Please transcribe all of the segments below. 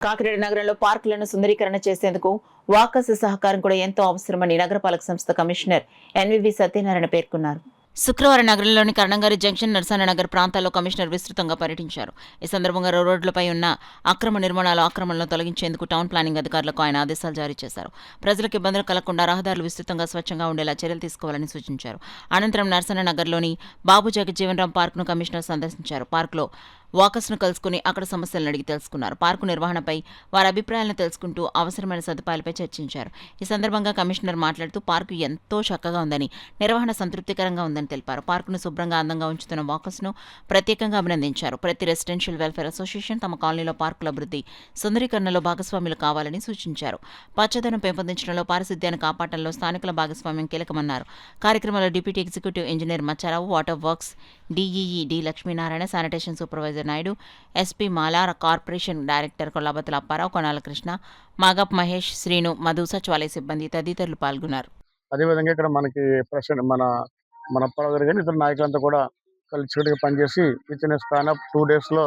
కాకినాడ నగరంలో పార్కులను సుందరీకరణ చేసేందుకు వాకర్స్ సహకారం కూడా ఎంతో అవసరమని నగరపాలక సంస్థ కమిషనర్ ఎన్వివి సత్యనారాయణ పేర్కొన్నారు. శుక్రవారం నగరంలోని కర్ణంగారి జంక్షన్, నరసన్ననగర్ ప్రాంతాల్లో కమిషనర్ విస్తృతంగా పర్యటించారు. ఈ సందర్భంగా రోడ్లపై ఉన్న అక్రమ నిర్మాణాల ఆక్రమణలను తొలగించేందుకు టౌన్ ప్లానింగ్ అధికారులకు ఆయన ఆదేశాలు జారీ చేశారు. ప్రజలకు ఇబ్బందులు కలగకుండా రహదారులు విస్తృతంగా స్వచ్ఛంగా ఉండేలా చర్యలు తీసుకోవాలని సూచించారు. అనంతరం నరసన్ననగర్లోని బాబు జగజ్జీవన్రామ్ పార్కును కమిషనర్ సందర్శించారు. పార్కులో వాకర్స్ను కలుసుకుని అక్కడ సమస్యలను అడిగి తెలుసుకున్నారు. పార్కు నిర్వహణపై వారి అభిప్రాయాలను తెలుసుకుంటూ అవసరమైన సదుపాయాలపై చర్చించారు. ఈ సందర్భంగా కమిషనర్ మాట్లాడుతూ పార్కు ఎంతో చక్కగా ఉందని, నిర్వహణ సంతృప్తికరంగా ఉందని తెలిపారు. పార్కును శుభ్రంగా అందంగా ఉంచుతున్న వాకర్స్ను ప్రత్యేకంగా అభినందించారు. ప్రతి రెసిడెన్షియల్ వెల్ఫేర్ అసోసియేషన్ తమ కాలనీలో పార్కుల అభివృద్ధి, సుందరీకరణలో భాగస్వాములు కావాలని సూచించారు. పచ్చదనం పెంపొందించడంలో, పారిశుద్ధ్యాన్ని కాపాడటంలో స్థానికుల భాగస్వామ్యం కీలకమన్నారు. కార్యక్రమంలో deputy executive engineer Maccharao, water works DEE D Lakshminarayana, sanitation supervisor Naidu, SP Mala, corporation director Kollabathula Apparao, Konala Krishna, మాగప్ Mahesh, Srinu, Madhu, సచివాలయ సిబ్బంది తదితరులు పాల్గొన్నారు. అదేవిధంగా ఇక్కడ మనకి ప్రెసిడెంట్ మన పడవరు కానీ ఇతర నాయకులంతా కూడా కలిసికట్టుగా పనిచేసి with in span of 2 days లో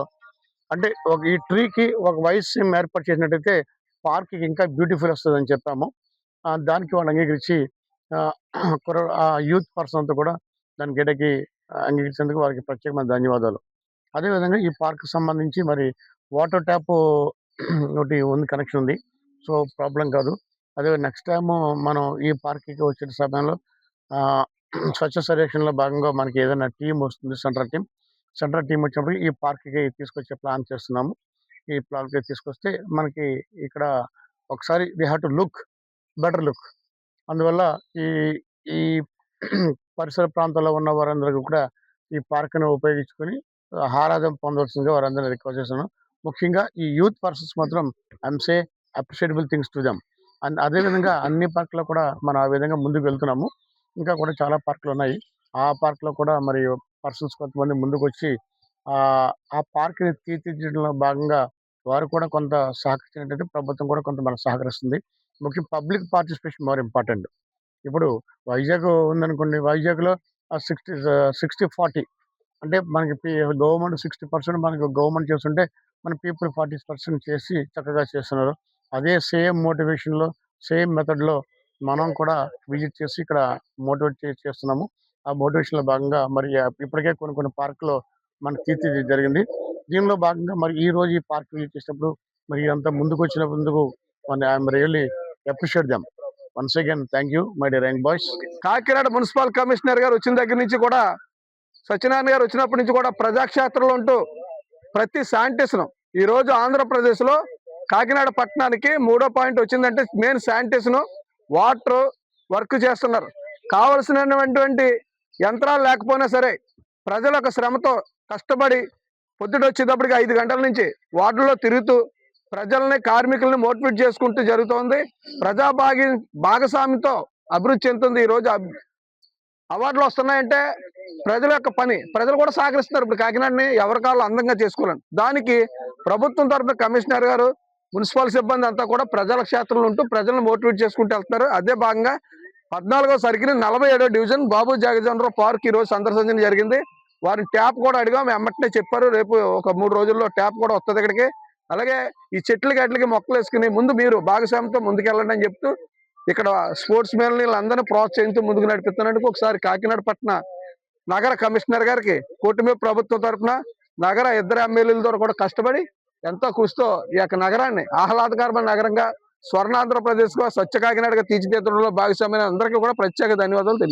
అంటే ఈ ట్రీకి ఒక వయసు ఏర్పాటు చేసినట్టయితే పార్క్ ఇంకా బ్యూటిఫుల్ వస్తుందని చెప్పాము. దానికి వాళ్ళు అంగీకరించి యూత్ పర్సన్ అంతా కూడా దానికి గడ్డకి అంగీకరించేందుకు వారికి ప్రత్యేకమైన ధన్యవాదాలు. అదేవిధంగా ఈ పార్క్ సంబంధించి మరి వాటర్ ట్యాప్ ఒకటి ఉంది, కనెక్షన్ ఉంది. సో ప్రాబ్లం కాదు. అదే నెక్స్ట్ టైం మనం ఈ పార్క్కి వచ్చే సమయంలో స్వచ్ఛ సర్వేక్షణలో భాగంగా మనకి ఏదైనా టీం వస్తుంది, సెంట్రల్ టీం వచ్చినప్పుడు ఈ పార్క్కి తీసుకొచ్చే ప్లాన్ చేస్తున్నాము. ఈ ప్లాన్కి తీసుకొస్తే మనకి ఇక్కడ ఒకసారి we have to better look. అందువల్ల ఈ ఈ పరిసర ప్రాంతాల్లో ఉన్న వారందరికీ కూడా ఈ పార్క్ను ఉపయోగించుకొని ఆహ్లాదం పొందవలసిందిగా వారందరినీ రిక్వెస్ట్ చేస్తున్నాను. ముఖ్యంగా ఈ యూత్ పర్సన్స్ మాత్రం I'm appreciable things to them. And అదేవిధంగా అన్ని పార్కులో కూడా మనం ఆ విధంగా ముందుకు వెళ్తున్నాము. ఇంకా కూడా చాలా పార్కులు ఉన్నాయి. ఆ పార్క్లో కూడా మరి పర్సన్స్ కొంతమంది ముందుకు వచ్చి ఆ పార్క్ని తీర్చిదిద్దడంలో భాగంగా వారు కూడా కొంత సహకరించినట్టయితే ప్రభుత్వం కూడా కొంత మనకు సహకరిస్తుంది. ముఖ్యంగా పబ్లిక్ పార్టిసిపేషన్ మోర్ ఇంపార్టెంట్. ఇప్పుడు వైజాగ్ ఉందనుకోండి, వైజాగ్లో 60-40 అంటే మనకి గవర్నమెంట్ 60% మనకి గవర్నమెంట్ చేస్తుంటే మన పీపుల్ 40% చేసి చక్కగా చేస్తున్నారు. అదే సేమ్ మోటివేషన్లో, సేమ్ మెథడ్లో మనం కూడా విజిట్ చేసి ఇక్కడ మోటివేట్ చేస్తున్నాము. ఆ మోటివేషన్లో భాగంగా మరి ఇప్పటికే కొన్ని పార్కులో మనకు తీర్చిదిద్దడం జరిగింది. దీనిలో భాగంగా మరి ఈ రోజు ఈ పార్క్ విజిట్ చేసినప్పుడు మరి అంతా ముందుకు వచ్చినందుకు I'm really appreciate them. Once again thank you my dear young boys. Kakinada municipal commissioner గారు వచ్చిన దగ్గర నుంచి కూడా, సత్యనారాయణ గారు వచ్చినప్పటి నుంచి కూడా ప్రజాక్షేత్రంలో ఉంటూ ప్రతి శానిటేషన్ ఈ రోజు ఆంధ్రప్రదేశ్లో కాకినాడ పట్టణానికి 3వ పాయింట్ వచ్చిందంటే మెయిన్ శానిటేషన్, వాటర్ వర్క్ చేస్తున్నారు. కావలసినటువంటి యంత్రాలు లేకపోయినా సరే ప్రజల యొక్క శ్రమతో కష్టపడి పొద్దుట వచ్చేటప్పటికి 5 గంటల నుంచి వార్డులో తిరుగుతూ ప్రజల్ని, కార్మికుల్ని మోటివేట్ చేసుకుంటూ జరుగుతోంది. భాగస్వామ్యంతో అభివృద్ధి చెందుతుంది. ఈ రోజు అవార్డులు వస్తున్నాయంటే ప్రజల యొక్క పని, ప్రజలు కూడా సహకరిస్తున్నారు. ఇప్పుడు కాకినాడని ఎవరి కాళ్ళు అందంగా చేసుకోవాలని, దానికి ప్రభుత్వం తరఫున కమిషనర్ గారు, మున్సిపల్ సిబ్బంది అంతా కూడా ప్రజల క్షేత్రంలో ఉంటూ ప్రజలను మోటివేట్ చేసుకుంటూ వెళ్తున్నారు. అదే భాగంగా 14వ సర్కిల్ 47వ డివిజన్ బాబు జగజ్జీవన్రామ్ పార్క్ ఈ రోజు సందర్శించడం జరిగింది. వారిని ట్యాప్ కూడా అడిగాం, వెంటనే చెప్పారు రేపు ఒక 3 రోజుల్లో ట్యాప్ కూడా వస్తుంది ఇక్కడికి. అలాగే ఈ చెట్లకి మొక్కలు వేసుకుని ముందు మీరు భాగస్వామ్యంతో ముందుకెళ్ళండి అని చెప్తూ ఇక్కడ స్పోర్ట్స్ మెన్ వీళ్ళందరినీ ప్రోత్సహిస్తూ ముందుకు నడిపిస్తున్నందుకు ఒకసారి కాకినాడ పట్టణ నగర కమిషనర్ గారికి కూటమి ప్రభుత్వం తరఫున నగర ఇద్దరు ఎమ్మెల్యేల ద్వారా కూడా కష్టపడి ఎంతో కృషితో ఈ యొక్క నగరాన్ని ఆహ్లాదకరమైన నగరంగా, స్వర్ణాంధ్రప్రదేశ్ గా, స్వచ్ఛ కాకినాడగా తీర్చిదిద్దడంలో భాగస్వామ్యం అందరికీ కూడా ప్రత్యేక ధన్యవాదాలు తెలియజేస్తాను.